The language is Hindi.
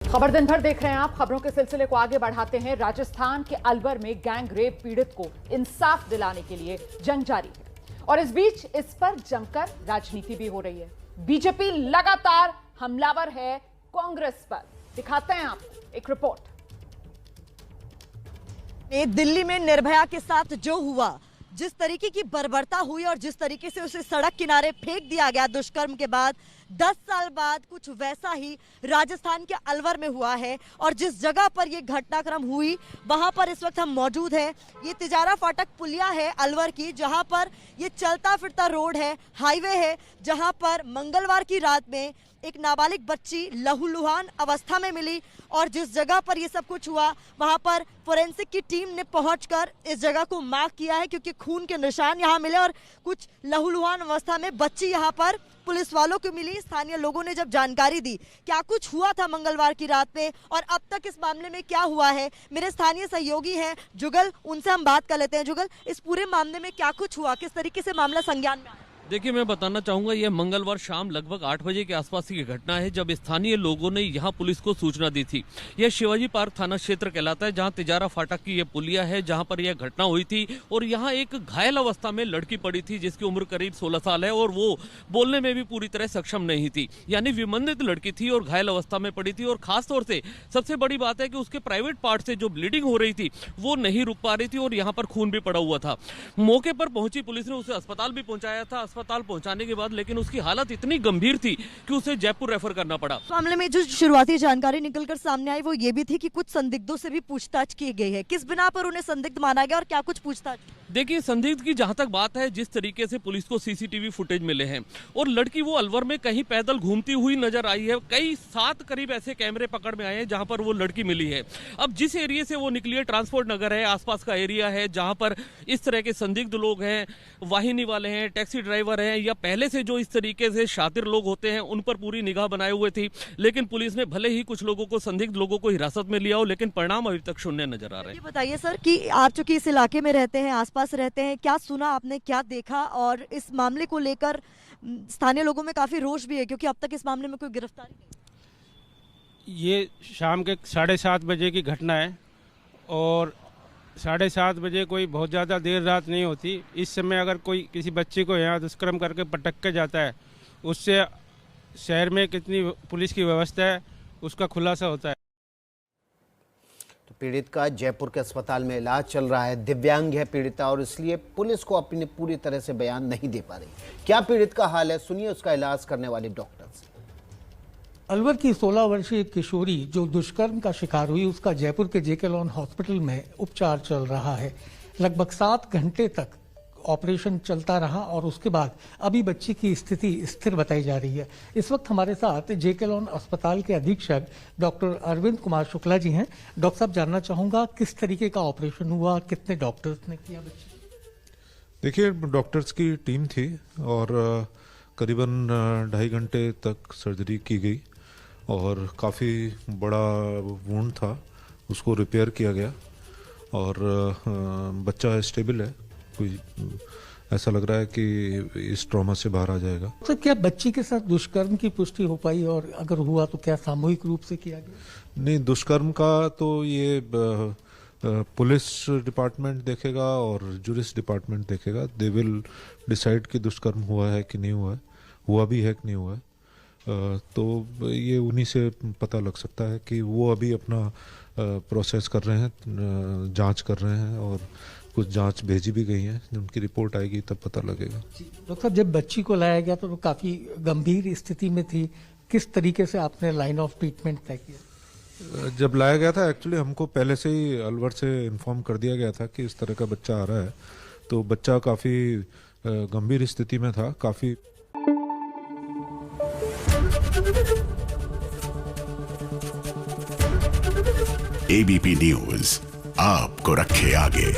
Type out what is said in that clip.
खबर दिन भर देख रहे हैं आप। खबरों के सिलसिले को आगे बढ़ाते हैं। राजस्थान के अलवर में गैंग रेप पीड़ित को इंसाफ दिलाने के लिए जंग जारी है और इस बीच इस पर जमकर राजनीति भी हो रही है। बीजेपी लगातार हमलावर है कांग्रेस पर। दिखाते हैं आपको एक रिपोर्ट। दिल्ली में निर्भया के साथ जो हुआ, जिस तरीके की बर्बरता हुई और जिस तरीके से उसे सड़क किनारे फेंक दिया गया दुष्कर्म के बाद, 10 साल बाद कुछ वैसा ही राजस्थान के अलवर में हुआ है। और जिस जगह पर यह घटनाक्रम हुई वहां पर इस वक्त हम मौजूद हैं। ये तिजारा फाटक पुलिया है अलवर की, जहां पर ये चलता फिरता रोड है, हाईवे है, जहां पर मंगलवार की रात में एक नाबालिग बच्ची लहूलुहान अवस्था में मिली। और जिस जगह पर ये सब कुछ हुआ वहां पर फोरेंसिक की टीम ने पहुंचकर इस जगह को मार्क किया है, क्योंकि खून के निशान यहां मिले और कुछ लहूलुहान अवस्था में बच्ची यहां पर पुलिस वालों को मिली। स्थानीय लोगों ने जब जानकारी दी क्या कुछ हुआ था मंगलवार की रात में और अब तक इस मामले में क्या हुआ है, मेरे स्थानीय सहयोगी हैं जुगल, उनसे हम बात कर लेते हैं। जुगल, इस पूरे मामले में क्या कुछ हुआ, किस तरीके से मामला संज्ञान में आया? देखिए, मैं बताना चाहूंगा, यह मंगलवार शाम लगभग 8 बजे के आसपास की घटना है, जब स्थानीय लोगों ने यहां पुलिस को सूचना दी थी। यह शिवाजी पार्क थाना क्षेत्र कहलाता है, जहां तिजारा फाटक की यह पुलिया है, जहां पर यह घटना हुई थी। और यहां एक घायल अवस्था में लड़की पड़ी थी, जिसकी उम्र करीब 16 साल है और वो बोलने में भी पूरी तरह सक्षम नहीं थी। यानी विमंदित लड़की थी और घायल अवस्था में पड़ी थी। और खासतौर से सबसे बड़ी बात है कि उसके प्राइवेट पार्ट से जो ब्लीडिंग हो रही थी वो नहीं रुक पा रही थी और यहाँ पर खून भी पड़ा हुआ था। मौके पर पहुंची पुलिस ने उसे अस्पताल भी पहुंचाया था। अस्पताल पहुंचाने के बाद लेकिन उसकी हालत इतनी गंभीर थी कि उसे जयपुर रेफर करना पड़ा। मामले में जो शुरुआती जानकारी निकलकर सामने आई वो ये भी थी कि कुछ संदिग्धों से भी पूछताछ की गई है। किस बिना पर उन्हें संदिग्ध माना गया और क्या कुछ पूछताछ? देखिए, संदिग्ध की जहां तक बात है, जिस तरीके से पुलिस को सीसीटीवी फुटेज मिले हैं और लड़की वो अलवर में कहीं पैदल घूमती हुई नजर आई है। कई 7 करीब ऐसे कैमरे पकड़ में आए हैं जहां पर वो लड़की मिली है। अब जिस एरिया से वो निकली है, ट्रांसपोर्ट नगर है, आसपास का एरिया है, जहां पर इस तरह के संदिग्ध लोग हैं, वाहिनी वाले हैं, टैक्सी ड्राइवर हैं, या पहले से जो इस तरीके से शातिर लोग होते हैं, उन पर पूरी निगाह बनाए हुए थी। लेकिन पुलिस ने भले ही कुछ लोगों को, संदिग्ध लोगों को हिरासत में लिया हो, लेकिन परिणाम अभी तक शून्य नजर आ रहे हैं। बताइए सर कि आप चूंकि इस इलाके में रहते हैं, आसपास रहते हैं, क्या सुना आपने, क्या देखा? और इस मामले को लेकर स्थानीय लोगों में काफी रोष भी है, क्योंकि अब तक इस मामले में कोई गिरफ्तारी नहीं। ये शाम के 7:30 बजे की घटना है और 7:30 बजे कोई बहुत ज़्यादा देर रात नहीं होती। इस समय अगर कोई किसी बच्ची को यहाँ दुष्कर्म करके पटक के जाता है, उससे शहर में कितनी पुलिस की व्यवस्था है उसका खुलासा होता है। तो पीड़ित का जयपुर के अस्पताल में इलाज चल रहा है। दिव्यांग है पीड़िता और इसलिए पुलिस को अपनी पूरी तरह से बयान नहीं दे पा रही। क्या पीड़ित का हाल है, सुनिए उसका इलाज करने वाले डॉक्टर से। अलवर की 16 वर्षीय किशोरी जो दुष्कर्म का शिकार हुई, उसका जयपुर के जेके लॉन हॉस्पिटल में उपचार चल रहा है। लगभग 7 घंटे तक ऑपरेशन चलता रहा और उसके बाद अभी बच्ची की स्थिति स्थिर बताई जा रही है। इस वक्त हमारे साथ जेके लॉन अस्पताल के अधीक्षक डॉक्टर अरविंद कुमार शुक्ला जी हैं। डॉक्टर साहब, जानना चाहूंगा किस तरीके का ऑपरेशन हुआ, कितने डॉक्टर्स ने किया बच्ची? देखिए, डॉक्टर्स की टीम थी और करीबन 2.5 घंटे तक सर्जरी की गई और काफ़ी बड़ा वुंड था, उसको रिपेयर किया गया और बच्चा स्टेबल है। कोई ऐसा लग रहा है कि इस ट्रॉमा से बाहर आ जाएगा। तो क्या बच्ची के साथ दुष्कर्म की पुष्टि हो पाई और अगर हुआ तो क्या सामूहिक रूप से किया गया? नहीं, दुष्कर्म का तो ये पुलिस डिपार्टमेंट देखेगा और जुरिस डिपार्टमेंट देखेगा। दे विल डिसाइड कि दुष्कर्म हुआ है कि नहीं हुआ है, हुआ भी है कि नहीं हुआ है। तो ये उन्हीं से पता लग सकता है कि वो अभी अपना प्रोसेस कर रहे हैं, जांच कर रहे हैं और कुछ जांच भेजी भी गई है। उनकी रिपोर्ट आएगी तब पता लगेगा। डॉक्टर साहब, जब बच्ची को लाया गया तो काफी गंभीर स्थिति में थी, किस तरीके से आपने लाइन ऑफ ट्रीटमेंट तय किया? जब लाया गया था, एक्चुअली हमको पहले से ही अलवर से इन्फॉर्म कर दिया गया था कि इस तरह का बच्चा आ रहा है। तो बच्चा काफी गंभीर स्थिति में था, काफी। एबीपी न्यूज आपको रखे आगे।